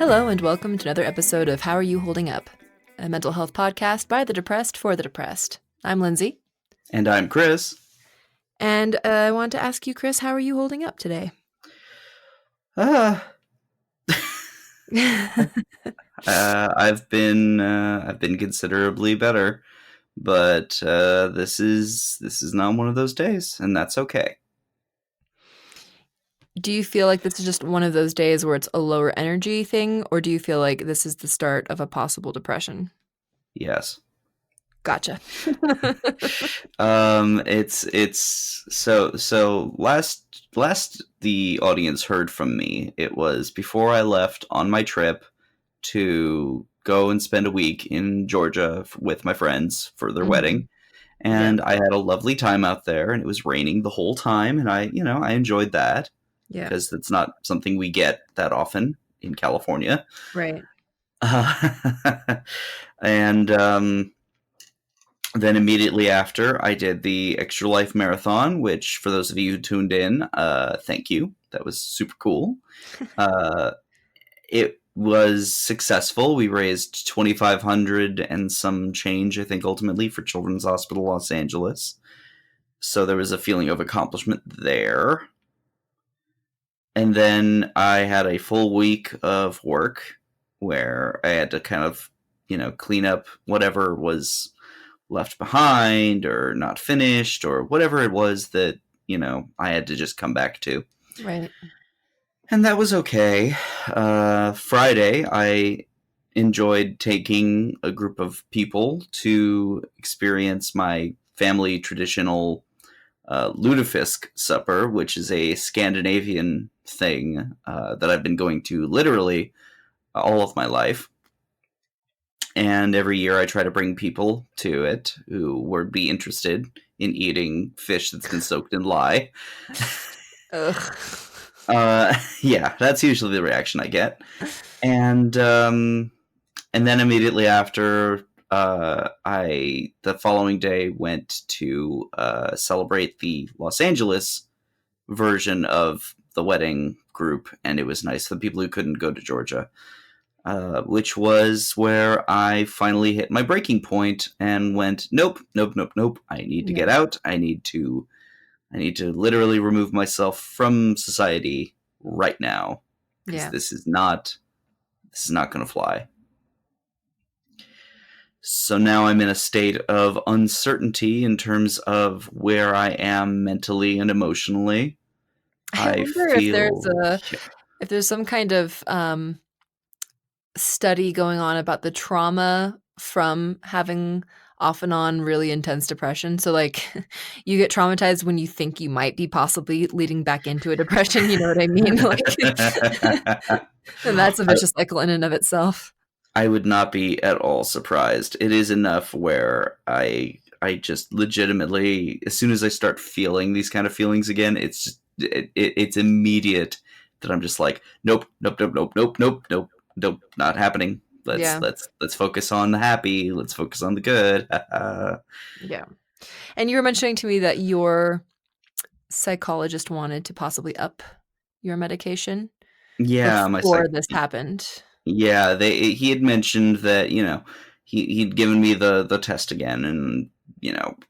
Hello and welcome to another episode of How Are You Holding Up? A mental health podcast by the depressed for the depressed. I'm Lindsey. And I'm Chris. And I want to ask you, Chris, how are you holding up today? I've been considerably better, but this is not one of those days, and that's okay. Do you feel like this is just one of those days where it's a lower energy thing, or do you feel like this is the start of a possible depression? Yes. Gotcha. It's so last the audience heard from me. It was before I left on my trip to go and spend a week in Georgia with my friends for their wedding. And I had a lovely time out there, and it was raining the whole time, and I enjoyed that. Yeah. Because it's not something we get that often in California. Right. And then immediately after, I did the Extra Life Marathon, which for those of you who tuned in, thank you. That was super cool. It was successful. We raised $2,500 and some change, I think, ultimately for Children's Hospital Los Angeles. So there was a feeling of accomplishment there. And then I had a full week of work where I had to kind of, clean up whatever was left behind or not finished or whatever it was that, I had to just come back to. Right. And that was okay. Friday, I enjoyed taking a group of people to experience my family traditional lutefisk supper, which is a Scandinavian thing that I've been going to literally all of my life. And every year I try to bring people to it who would be interested in eating fish that's been soaked in lye. Ugh. Yeah, that's usually the reaction I get. And then immediately after, the following day went to celebrate the Los Angeles version of the wedding group, and it was nice for the people who couldn't go to Georgia, which was where I finally hit my breaking point and went, nope. I need to get out. I need to literally remove myself from society right now, because this is not going to fly. So now I'm in a state of uncertainty in terms of where I am mentally and emotionally. I wonder if there's some kind of study going on about the trauma from having off and on really intense depression. So like you get traumatized when you think you might be possibly leading back into a depression. You know what I mean? And that's a vicious cycle in and of itself. I would not be at all surprised. It is enough where I just legitimately, as soon as I start feeling these kind of feelings again, it's immediate that I'm just like, nope, not happening. Let's focus on the happy. Let's focus on the good. Yeah. And you were mentioning to me that your psychologist wanted to possibly up your medication. Yeah, before this happened. Yeah, he had mentioned that, he'd given me the test again, and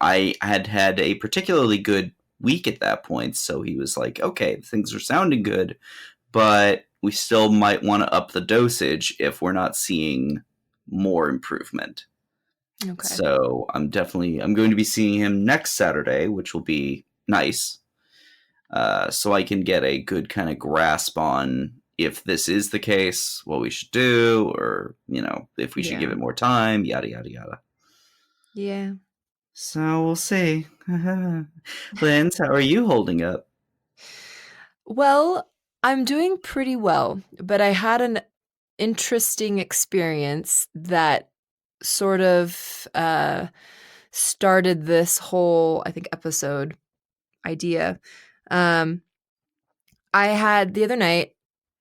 I had a particularly good week at that point, so he was like, okay, things are sounding good, but we still might want to up the dosage if we're not seeing more improvement. Okay. So I'm going to be seeing him next Saturday, which will be nice, so I can get a good kind of grasp on if this is the case, what we should do, or, if we should give it more time, yada, yada, yada. Yeah. So we'll see. Linz, how are you holding up? Well, I'm doing pretty well, but I had an interesting experience that sort of started this whole, I think, episode idea. I had the other night,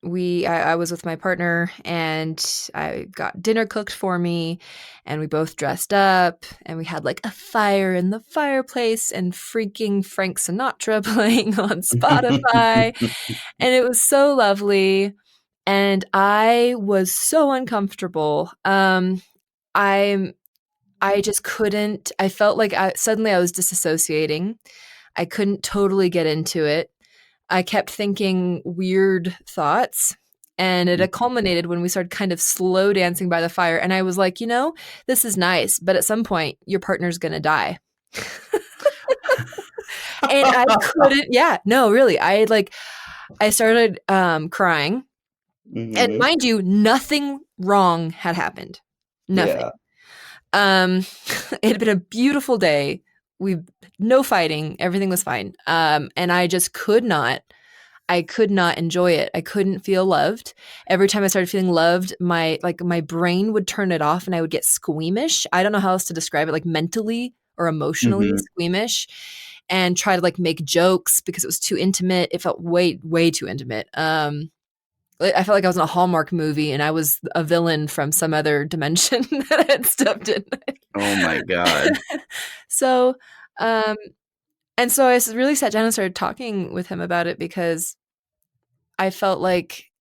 I was with my partner and I got dinner cooked for me and we both dressed up and we had like a fire in the fireplace and freaking Frank Sinatra playing on Spotify. And it was so lovely. and I was so uncomfortable. I'm I just couldn't. I felt like I was disassociating. I couldn't totally get into it. I kept thinking weird thoughts, and it Mhm. culminated when we started kind of slow dancing by the fire, and I was like, "You know, this is nice, but at some point your partner's gonna die." And I couldn't, yeah, no, really. I started crying. And Mhm. mind you, nothing wrong had happened. Nothing. Yeah. Um, it had been a beautiful day. We no fighting, everything was fine. And I could not enjoy it. I couldn't feel loved. Every time I started feeling loved, my brain would turn it off and I would get squeamish. I don't know how else to describe it, like mentally or emotionally Mhm. squeamish, and try to like make jokes because it was too intimate. It felt way too intimate. I felt like I was in a Hallmark movie and I was a villain from some other dimension that had stepped in. Oh my god. So, um, and so really sat down and started talking with him about it because I felt like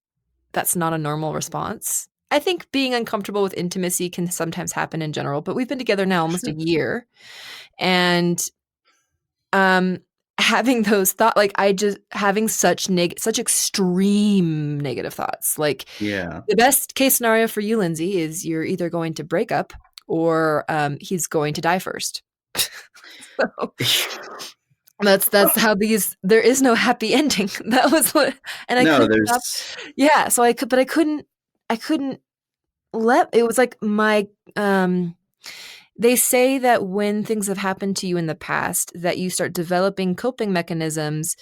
that's not a normal response. I think being uncomfortable with intimacy can sometimes happen in general, but we've been together now almost a Sure. year, and um having those thought like I just having such extreme negative thoughts. Like Yeah. the best case scenario for you, Lindsay, is you're either going to break up or he's going to die first. So that's how these there is no happy ending. That was what, and I No, couldn't stop. there's Yeah, so I couldn't let it was like my they say that when things have happened to you in the past that you start developing coping mechanisms,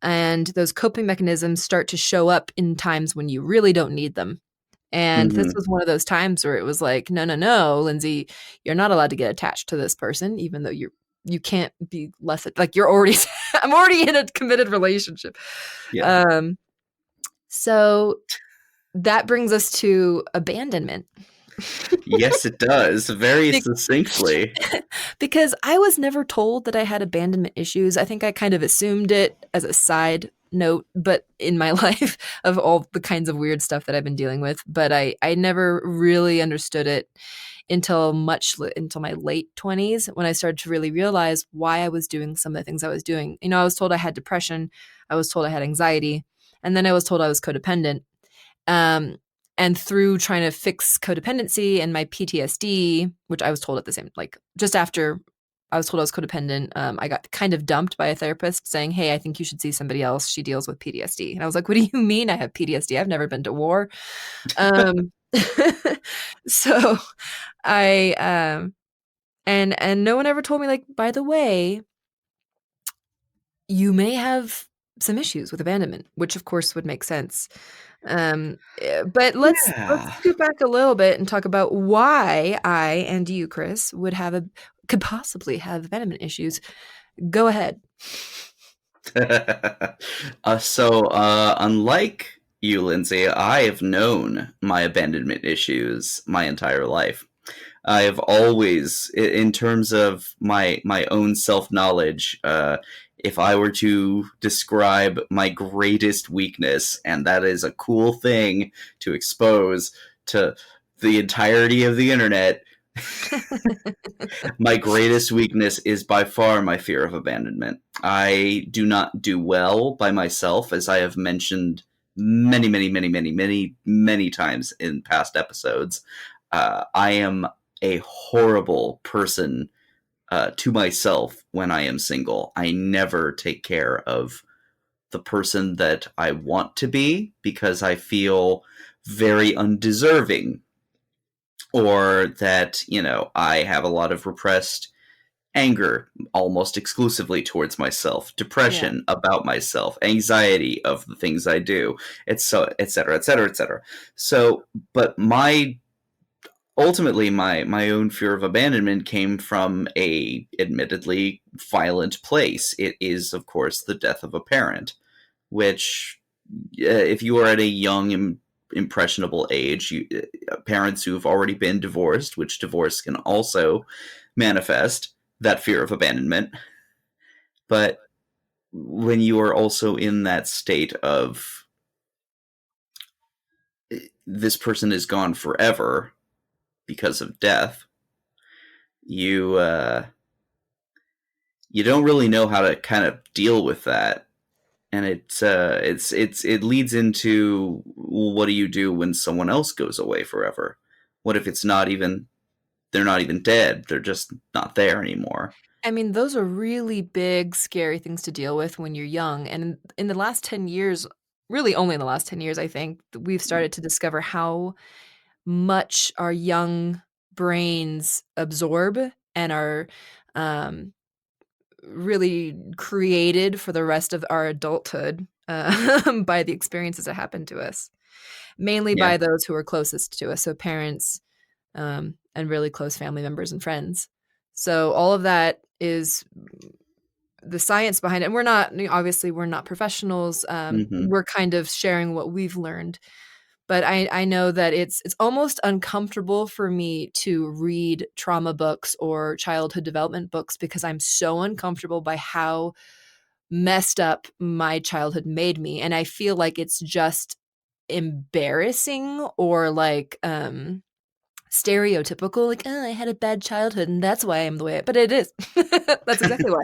and those coping mechanisms start to show up in times when you really don't need them. And this Mhm. was one of those times where it was like, "No, no, no, Lindsay, you're not allowed to get attached to this person, even though you can't be less like you're already I'm already in a committed relationship." Yeah. Um, so that brings us to abandonment. Yes, it does, very Be succinctly. because I was never told that I had abandonment issues. I think I kind of assumed it as a side note, but in my life of all the kinds of weird stuff that I've been dealing with, but I never really understood it until my late 20s when I started to really realize why I was doing some of the things I was doing. You know, I was told I had depression, I was told I had anxiety, and then I was told I was codependent. Um, and through trying to fix codependency and my PTSD, which I was told at the same, like just after I was told I was codependent, I got kind of dumped by a therapist saying, "Hey, I think you should see somebody else. She deals with PTSD." And I was like, "What do you mean I have PTSD? I've never been to war." Um, so and no one ever told me, like, by the way, you may have some issues with abandonment, which of course would make sense. But let's Yeah. scoot back a little bit and talk about why I and you, Chris, could possibly have abandonment issues. Go ahead. Unlike you, Lindsay, I have known my abandonment issues my entire life. I have always, in terms of my own self knowledge, if I were to describe my greatest weakness, and that is a cool thing to expose to the entirety of the internet, my greatest weakness is by far my fear of abandonment. I do not do well by myself, as I have mentioned many times in past episodes. I am a horrible person to myself when I am single. I never take care of the person that I want to be because I feel very undeserving, or that, I have a lot of repressed anger almost exclusively towards myself, Yeah. depression about myself, anxiety of the things I do, it's so et cetera, et cetera, et cetera. So, but my ultimately my own fear of abandonment came from a admittedly violent place. It is, of course, the death of a parent, which, if you are at a young impressionable age, parents who've already been divorced, which divorce can also manifest that fear of abandonment. But when you are also in that state of this person is gone forever because of death, you you don't really know how to kind of deal with that. And it leads into, well, what do you do when someone else goes away forever? What if it's not even they're not even dead, they're just not there anymore? I mean, those are really big, scary things to deal with when you're young, and in the last 10 years, really only in the last 10 years, I think, we've started to discover how much our young brains absorb and are, um, really created for the rest of our adulthood, by the experiences that happened to us, mainly Yeah. by those who are closest to us, so parents, and really close family members and friends. So all of that is the science behind it. And we're not, obviously, we're not professionals. Mm-hmm. We're kind of sharing what we've learned. But I know that it's almost uncomfortable for me to read trauma books or childhood development books because I'm so uncomfortable by how messed up my childhood made me. And I feel like it's just embarrassing or like stereotypical, like, "Oh, I had a bad childhood, and that's why I'm the way," but it is. That's exactly why.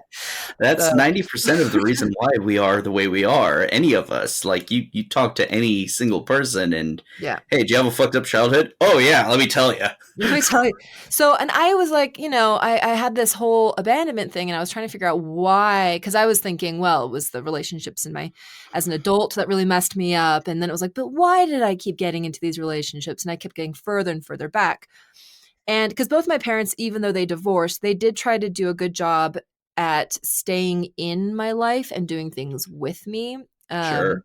That's So, 90% of the reason why we are the way we are. Any of us, like you talk to any single person, and yeah. hey, do you have a fucked up childhood? Oh yeah, let me tell you. Let me tell you. So, and I was like, I had this whole abandonment thing, and I was trying to figure out why, because I was thinking, well, it was the relationships as an adult that really messed me up, and then it was like, but why did I keep getting into these relationships? And I kept getting further and further back. And because both my parents, even though they divorced, they did try to do a good job at staying in my life and doing things with me. Sure.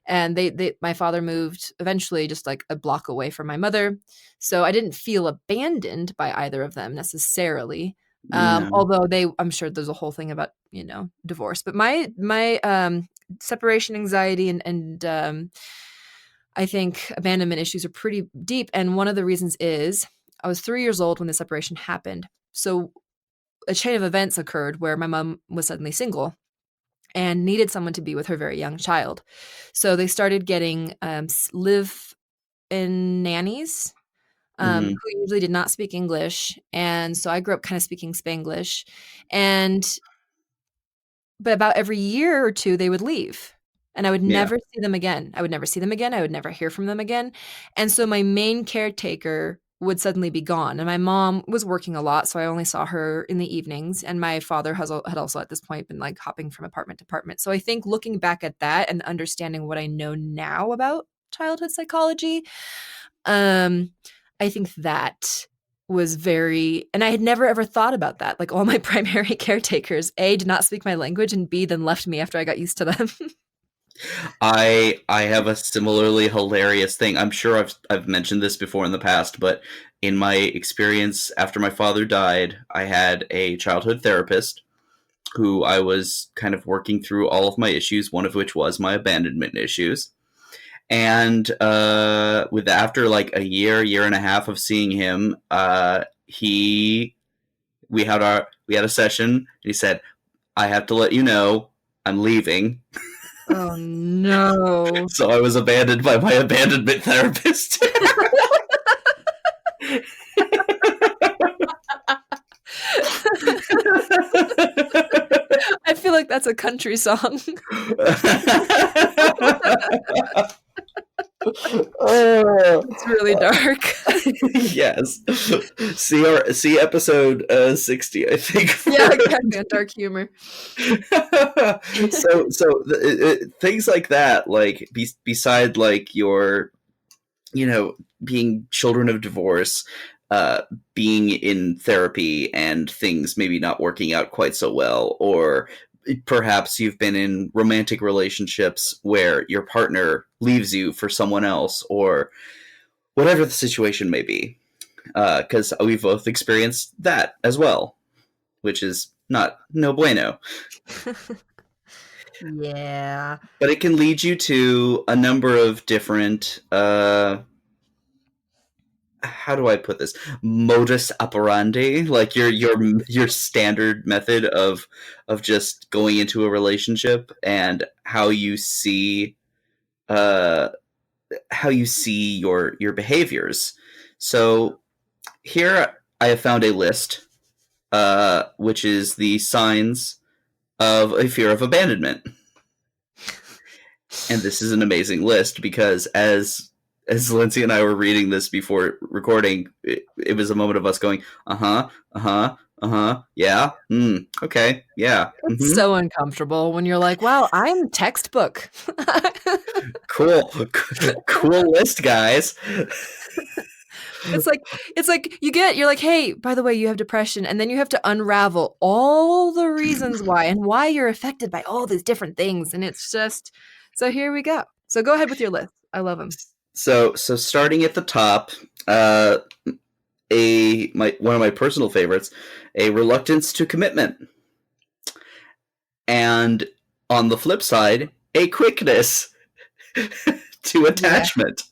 And my father moved eventually just like a block away from my mother. So I didn't feel abandoned by either of them necessarily. No. Although I'm sure there's a whole thing about, divorce, but my separation anxiety and I think abandonment issues are pretty deep. And one of the reasons is I was 3 years old when the separation happened. So a chain of events occurred where my mom was suddenly single and needed someone to be with her very young child. So they started getting live in nannies Mm-hmm. who usually did not speak English. And so I grew up kind of speaking Spanglish. And but about every year or 2, they would leave, and I would Yeah. never see them again. I would never see them again, I would never hear from them again, and so my main caretaker would suddenly be gone, and my mom was working a lot, so I only saw her in the evenings, and my father had also at this point been, like, hopping from apartment to apartment. So I think looking back at that and understanding what I know now about childhood psychology, um, I think that was very, and I had never ever thought about that. Like all my primary caretakers, A, did not speak my language, and B, then left me after I got used to them. I have a similarly hilarious thing. I'm sure I've mentioned this before in the past, but in my experience after my father died, I had a childhood therapist who I was kind of working through all of my issues, one of which was my abandonment issues. And with after like a year and a half of seeing him, he we had a session. And he said, "I have to let you know I'm leaving." Oh, no. So I was abandoned by my abandonment therapist. I feel like that's a country song. Oh. It's really dark. Yes. See episode 60, I think. Yeah, exactly, on dark humor. Things like that, like beside like your, being children of divorce, uh, being in therapy and things maybe not working out quite so well, or perhaps you've been in romantic relationships where your partner leaves you for someone else, or whatever the situation may be. Because we've both experienced that as well, which is not no bueno. Yeah. But it can lead you to a number of different how do I put this, modus operandi, like your standard method of just going into a relationship, and how you see uh how you see your behaviors. So here I have found a list, which is the signs of a fear of abandonment. And this is an amazing list because as Lindsey and I were reading this before recording, it was a moment of us going, yeah, okay, yeah, It's so uncomfortable when you're like, wow, I'm textbook. cool, cool list, guys. It's like you're like, hey, by the way, you have depression, and then you have to unravel all the reasons why and why you're affected by all these different things, and it's just so here we go. So go ahead with your list. I love them. So starting at the top, uh, one of my personal favorites, a reluctance to commitment, and on the flip side, a quickness to Yeah. attachment,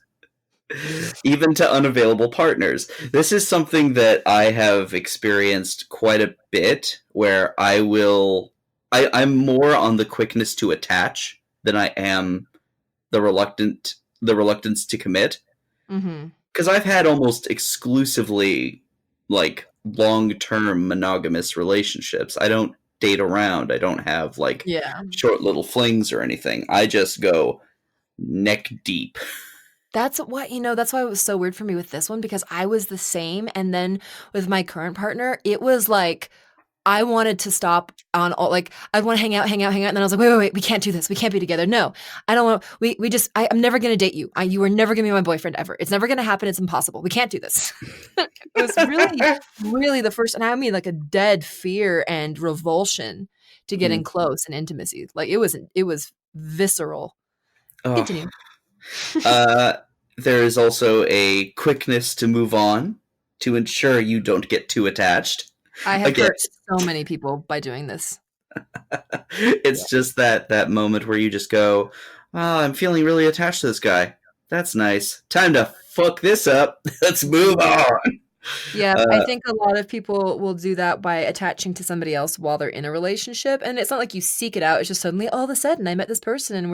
even to unavailable partners. This is something that I have experienced quite a bit, where I'm more on the quickness to attach than I am the reluctance to commit. Mm-hmm. Because I've had almost exclusively like long-term monogamous relationships. I don't date around. I don't have like Yeah. short little flings or anything. I just go neck deep. That's what, that's why it was so weird for me with this one because I was the same. And then with my current partner, it was like, I wanted to stop on all, like, I want to hang out, hang out, hang out. And then I was like, wait, we can't do this. We can't be together. No, I don't want, I'm never going to date you. You are never going to be my boyfriend ever. It's never going to happen. It's impossible. We can't do this. It was really, really the first, and I mean like a dead fear and revulsion to getting Mm. close and intimacy. Like it was visceral. Oh. Continue. Uh, there is also a quickness to move on to ensure you don't get too attached. I have Again, hurt so many people by doing this. Yeah. it's just that moment where you just go, "Oh, I'm feeling really attached to this guy. That's nice. Time to fuck this up. Let's move Yeah. on." Yeah, I Uh, think a lot of people will do that by attaching to somebody else while they're in a relationship, and it's not like you seek it out, it's just suddenly all of a sudden I met this person and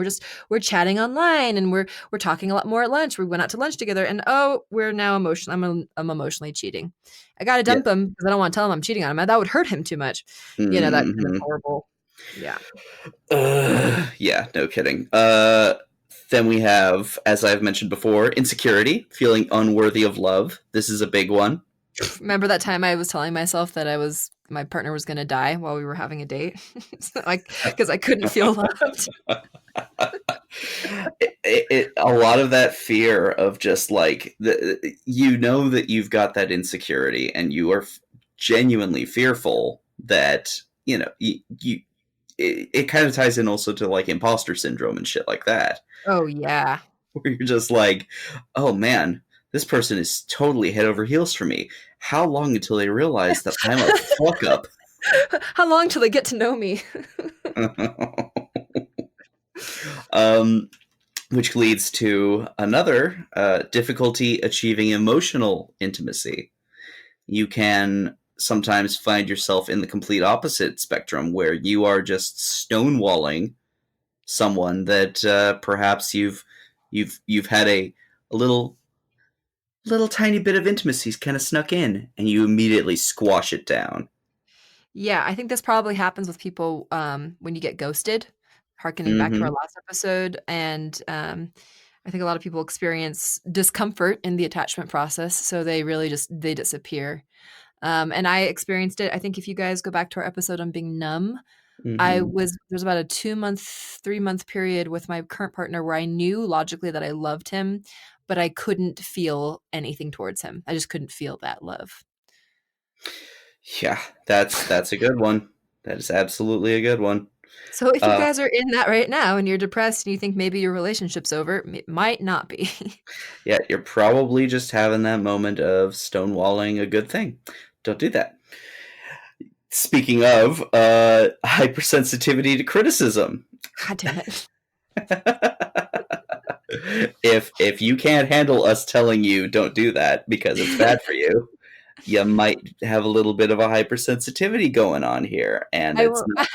we're chatting online and we're talking a lot more at lunch. We went out to lunch together and oh, we're now emotional. I'm emotionally cheating. I gotta yeah. dump him because I don't want to tell him I'm cheating on him. That would hurt him too much. That kind of Hmm. horrible. Yeah. Yeah, no kidding. Then we have, as I've mentioned before, insecurity, feeling unworthy of love. This is a big one. Remember that time I was telling myself that my partner was gonna die while we were having a date? Like, because I couldn't feel loved. A lot of that fear of just like you know that you've got that insecurity and you are genuinely fearful that it kind of ties in also to like imposter syndrome and shit like that, Oh, yeah. where you're just like, oh man, this person is totally head over heels for me. How long until they realize that I'm a fuck up? How long till they get to know me? um, which leads to another difficulty achieving emotional intimacy. You can sometimes find yourself in the complete opposite spectrum, where you are just stonewalling someone that perhaps you've had a little tiny bit of intimacy kind of snuck in, and you immediately squash it down. Yeah, I think this probably happens with people, when you get ghosted, harkening back to our Mm-hmm. last episode, and, I think a lot of people experience discomfort in the attachment process, so they really they disappear. And I experienced it. I think if you guys go back to our episode on being numb, Mm-hmm. there's about a 2-month, 3-month period with my current partner where I knew logically that I loved him, but I couldn't feel anything towards him. I just couldn't feel that love. Yeah, that's a good one. That is absolutely a good one. So if you Uh, guys are in that right now and you're depressed and you think maybe your relationship's over, it might not be. yeah, you're probably just having that moment of stonewalling a good thing. Don't do that. Speaking of hypersensitivity to criticism, God damn it. if you can't handle us telling you don't do that because it's bad for you, you might have a little bit of a hypersensitivity going on here, and I it's will not.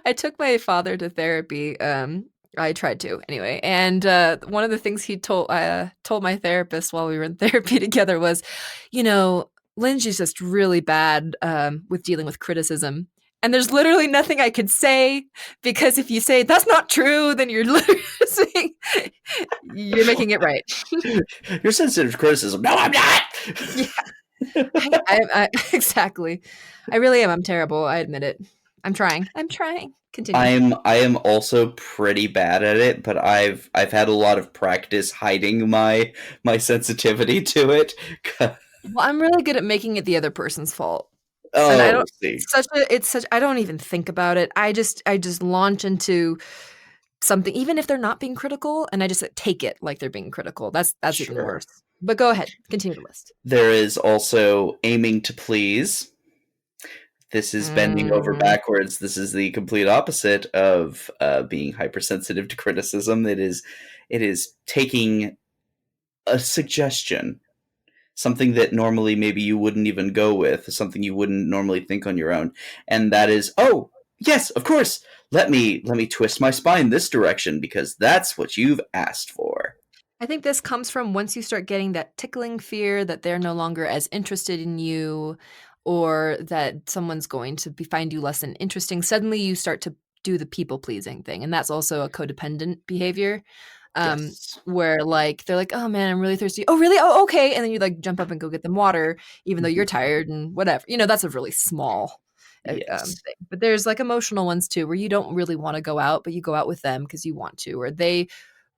I took my father to therapy, I tried to anyway. And one of the things he told my therapist while we were in therapy together was, you know, Lindsay's just really bad with dealing with criticism. And there's literally nothing I could say because if you say that's not true, then you're literally saying you're making it right. You're sensitive to criticism. No, I'm not. Yeah, exactly. I really am. I'm terrible. I admit it. I'm trying. I'm trying. Continue. I am also pretty bad at it, but I've had a lot of practice hiding my sensitivity to it. Well, I'm really good at making it the other person's fault. And I Oh, don't see, it's such I don't even think about it. I just launch into something even if they're not being critical, and I just take it like they're being critical. That's even sure. worse. But go ahead. Continue the list. There is also aiming to please. This is bending over Mhm. backwards. This is the complete opposite of being hypersensitive to criticism. It is taking a suggestion, something that normally maybe you wouldn't even go with, something you wouldn't normally think on your own, and that is, oh yes, of course. Let me twist my spine this direction because that's what you've asked for. I think this comes from once you start getting that tickling fear that they're no longer as interested in you or that someone's going to find you less than interesting, suddenly you start to do the people pleasing thing. And that's also a codependent behavior. Yes. Where like they're like, oh man, I'm really thirsty. Oh, really? Oh, okay. And then you like jump up and go get them water, even though you're tired and whatever. That's a really small Yes. thing. But there's like emotional ones too, where you don't really want to go out, but you go out with them because you want to, or they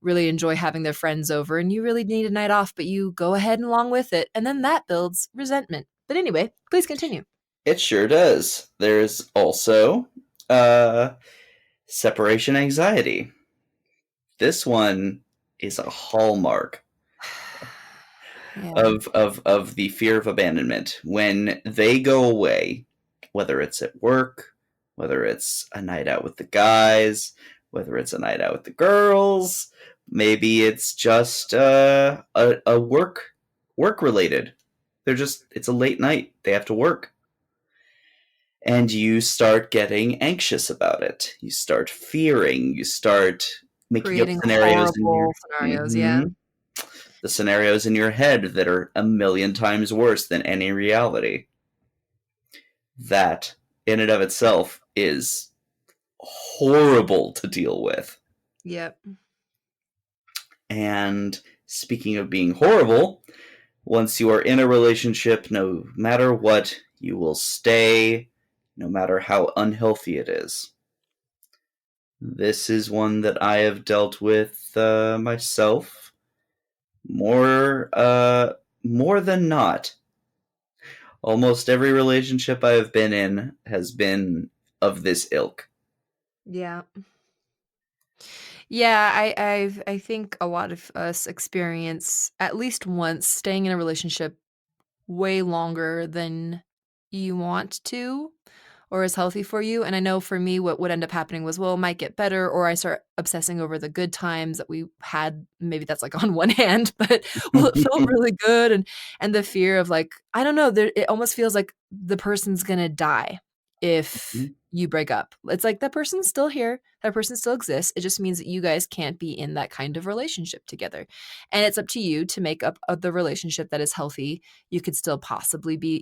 really enjoy having their friends over and you really need a night off, but you go ahead and along with it. And then that builds resentment. But anyway, please continue. It sure does. There's also uh, separation anxiety. This one is a hallmark Yeah. of the fear of abandonment. When they go away, whether it's at work, whether it's a night out with the guys, whether it's a night out with the girls, maybe it's just a work related. It's a late night. They have to work. And you start getting anxious about it. You start fearing. You start making up Creating scenarios in your horrible scenarios. Yeah. Mhm. The scenarios in your head that are a million times worse than any reality. That, in and of itself, is horrible to deal with. Yep. And speaking of being horrible, once you are in a relationship, no matter what, you will stay, no matter how unhealthy it is. This is one that I have dealt with myself more than not. Almost every relationship I have been in has been of this ilk. Yeah. Yeah, I think a lot of us experience at least once staying in a relationship way longer than you want to or is healthy for you. And I know for me, what would end up happening was, well, it might get better, or I start obsessing over the good times that we had. Maybe that's like on one hand, but well, it felt really good, and the fear of like, I don't know, it almost feels like the person's gonna die if you break up. It's like that person's still here, that person still exists. It just means that you guys can't be in that kind of relationship together, and it's up to you to make up the relationship that is healthy. You could still possibly be,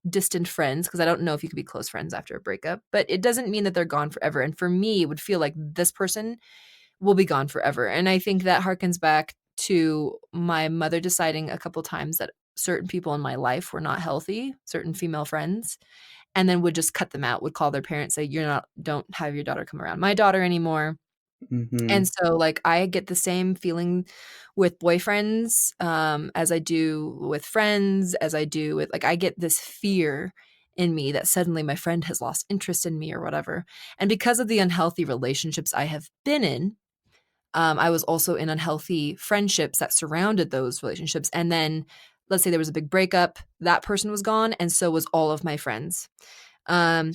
distant friends because I don't know if you could be close friends after a breakup, but it doesn't mean that they're gone forever. And for me, it would feel like this person will be gone forever. And I think that harkens back to my mother deciding a couple times that certain people in my life were not healthy, certain female friends, and then would just cut them out, would call their parents, say, don't have your daughter come around my daughter anymore. And Mhm. so, like, I get the same feeling with boyfriends, as I do with friends, as I do with I get this fear in me that suddenly my friend has lost interest in me or whatever. And because of the unhealthy relationships I have been in, I was also in unhealthy friendships that surrounded those relationships. And then let's say there was a big breakup, that person was gone, and so was all of my friends, um,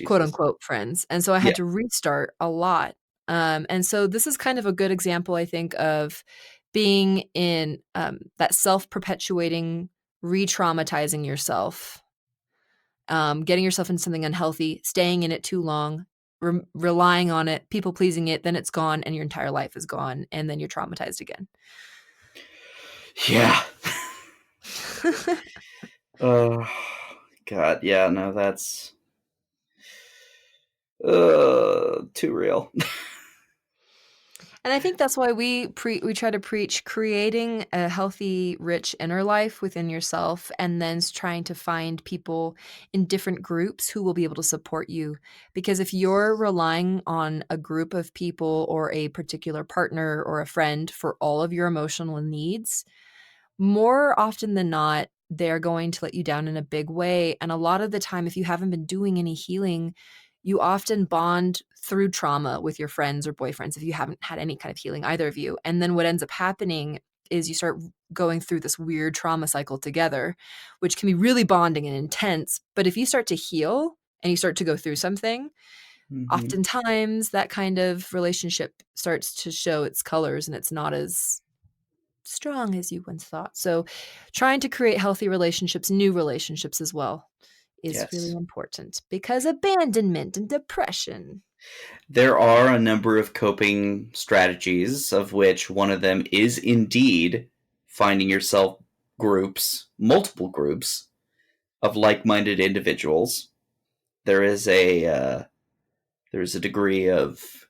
quote Jesus. unquote friends. And so I Yeah. had to restart a lot. And so this is kind of a good example, I think, of being in that self perpetuating, re traumatizing yourself, getting yourself into something unhealthy, staying in it too long, relying on it, people pleasing it, then it's gone and your entire life is gone and then you're traumatized again. Yeah. Oh, God. Yeah, no, that's too real. And I think that's why we try to preach creating a healthy, rich inner life within yourself, and then trying to find people in different groups who will be able to support you. Because if you're relying on a group of people or a particular partner or a friend for all of your emotional needs, more often than not, they're going to let you down in a big way. And a lot of the time, if you haven't been doing any healing, you often bond through trauma with your friends or boyfriends if you haven't had any kind of healing, either of you. And then what ends up happening is you start going through this weird trauma cycle together, which can be really bonding and intense. But if you start to heal and you start to go through something, Hmm. oftentimes that kind of relationship starts to show its colors and it's not as strong as you once thought. So, trying to create healthy relationships, new relationships as well, is really Yes. important because abandonment and depression. There are a number of coping strategies, of which one of them is indeed finding yourself groups, multiple groups of like-minded individuals. There is a degree of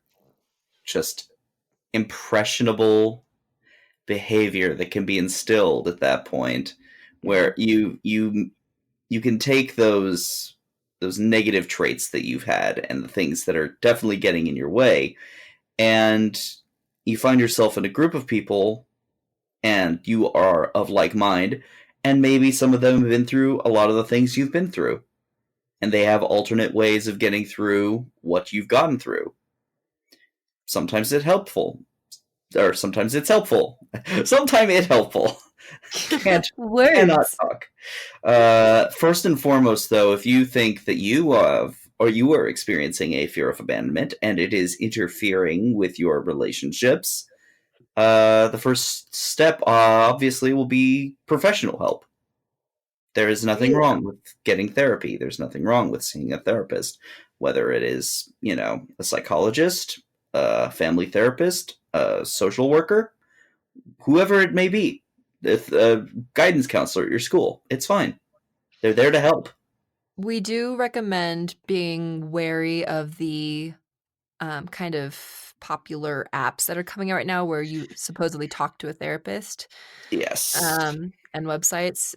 just impressionable behavior that can be instilled at that point, Yeah. where you can take those negative traits that you've had and the things that are definitely getting in your way, and you find yourself in a group of people and you are of like mind, and maybe some of them have been through a lot of the things you've been through, and they have alternate ways of getting through what you've gotten through. Sometimes it's helpful, or sometimes it's helpful. Sometimes it's helpful. Can't cannot Words. talk. First and foremost, though, if you think that you have or you are experiencing a fear of abandonment and it is interfering with your relationships, the first step obviously will be professional help. There is nothing Yeah. wrong with getting therapy. There's nothing wrong with seeing a therapist, whether it is, a psychologist, a family therapist, a social worker, whoever it may be, if a guidance counselor at your school. It's fine. They're there to help. We do recommend being wary of the, kind of popular apps that are coming out right now where you supposedly talk to a therapist, Yes. and websites.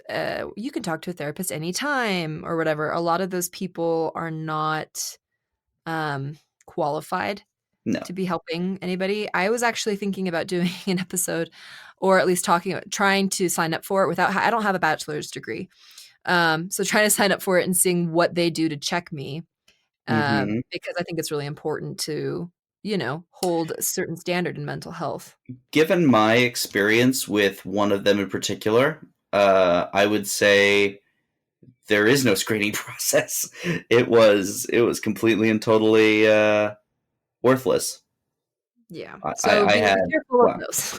You can talk to a therapist anytime or whatever. A lot of those people are not, qualified No. to be helping anybody. I was actually thinking about doing an episode or at least trying to sign up for it without I don't have a bachelor's degree. So trying to sign up for it and seeing what they do to check me, Hmm. because I think it's really important to, hold a certain standard in mental health. Given my experience with one of them in particular, I would say there is no screening process. It was completely and totally worthless. Yeah. So I be had careful of wow. those.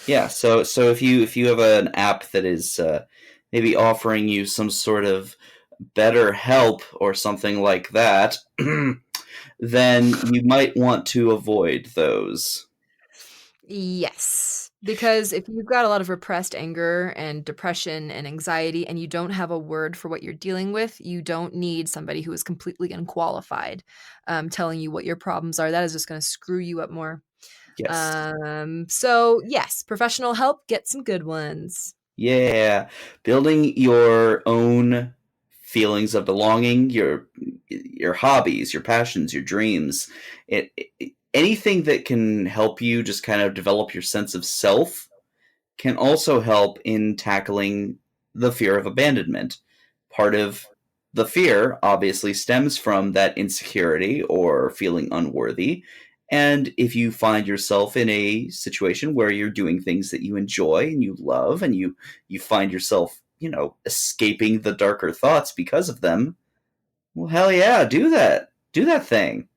Yeah, so if you have an app that is maybe offering you some sort of better help or something like that, then you might want to avoid those. Yes, because if you've got a lot of repressed anger and depression and anxiety and you don't have a word for what you're dealing with, you don't need somebody who is completely unqualified, telling you what your problems are. That is just gonna screw you up more. Yes. So yes, professional help, get some good ones. Yeah, building your own feelings of belonging, your hobbies, your passions, your dreams, anything that can help you just kind of develop your sense of self can also help in tackling the fear of abandonment. Part of the fear obviously stems from that insecurity or feeling unworthy. And if you find yourself in a situation where you're doing things that you enjoy and you love, and you find yourself, escaping the darker thoughts because of them, well, hell yeah, do that. Do that thing.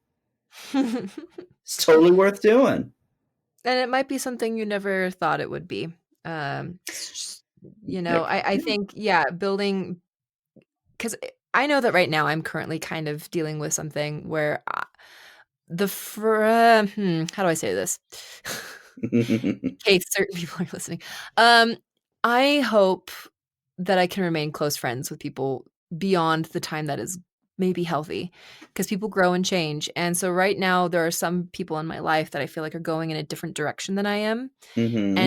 It's totally worth doing. And it might be something you never thought it would be. It's just, Yep. I think, yeah, building 'cause I know that right now I'm currently kind of dealing with something where how do I say this? In case certain people are listening. Um, I hope that I can remain close friends with people beyond the time that is maybe healthy, because people grow and change. And so right now there are some people in my life that I feel like are going in a different direction than I am. Hmm.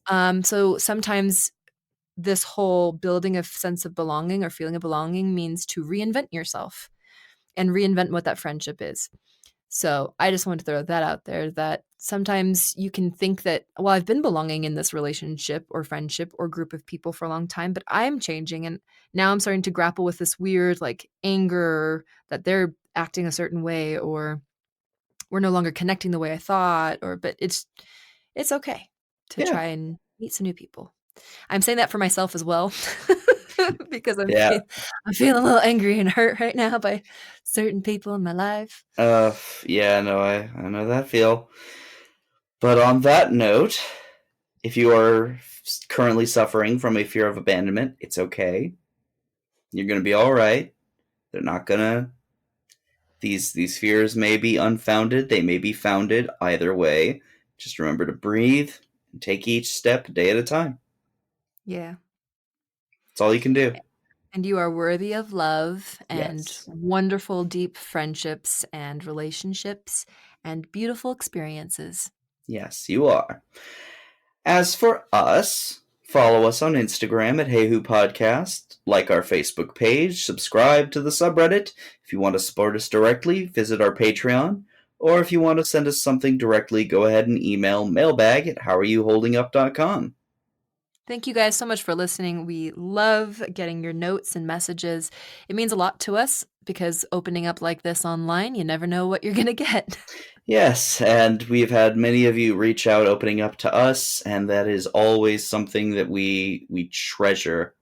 And so sometimes this whole building a sense of belonging or feeling of belonging means to reinvent yourself and reinvent what that friendship is. So I just wanted to throw that out there, that sometimes you can think that, well, I've been belonging in this relationship or friendship or group of people for a long time, but I'm changing. And now I'm starting to grapple with this weird like anger that they're acting a certain way, or we're no longer connecting the way I thought, but it's okay to Yeah, try and meet some new people. I'm saying that for myself as well because yeah. I'm feeling a little angry and hurt right now by certain people in my life. Uh, yeah. No, I know that feel. But on that note, if you are currently suffering from a fear of abandonment, it's okay. You're gonna be all right. They're not gonna. These fears may be unfounded. They may be founded. Either way, just remember to breathe and take each step a day at a time. Yeah. That's all you can do. And you are worthy of love and Yes. wonderful, deep friendships and relationships and beautiful experiences. Yes, you are. As for us, follow us on Instagram at HAYHU Podcast, like our Facebook page, subscribe to the subreddit. If you want to support us directly, visit our Patreon. Or if you want to send us something directly, go ahead and email mailbag@howareYouHoldingUp.com. Thank you guys so much for listening. We love getting your notes and messages. It means a lot to us because opening up like this online, you never know what you're going to get. Yes, and we've had many of you reach out opening up to us, and that is always something that we treasure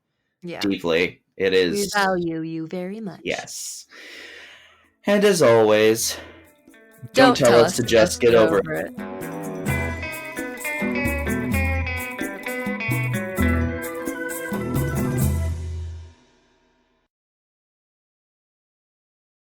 Yeah. deeply. It We is, value you very much. yes. And as always, don't Don't tell tell us us to to just just get get over it. over it.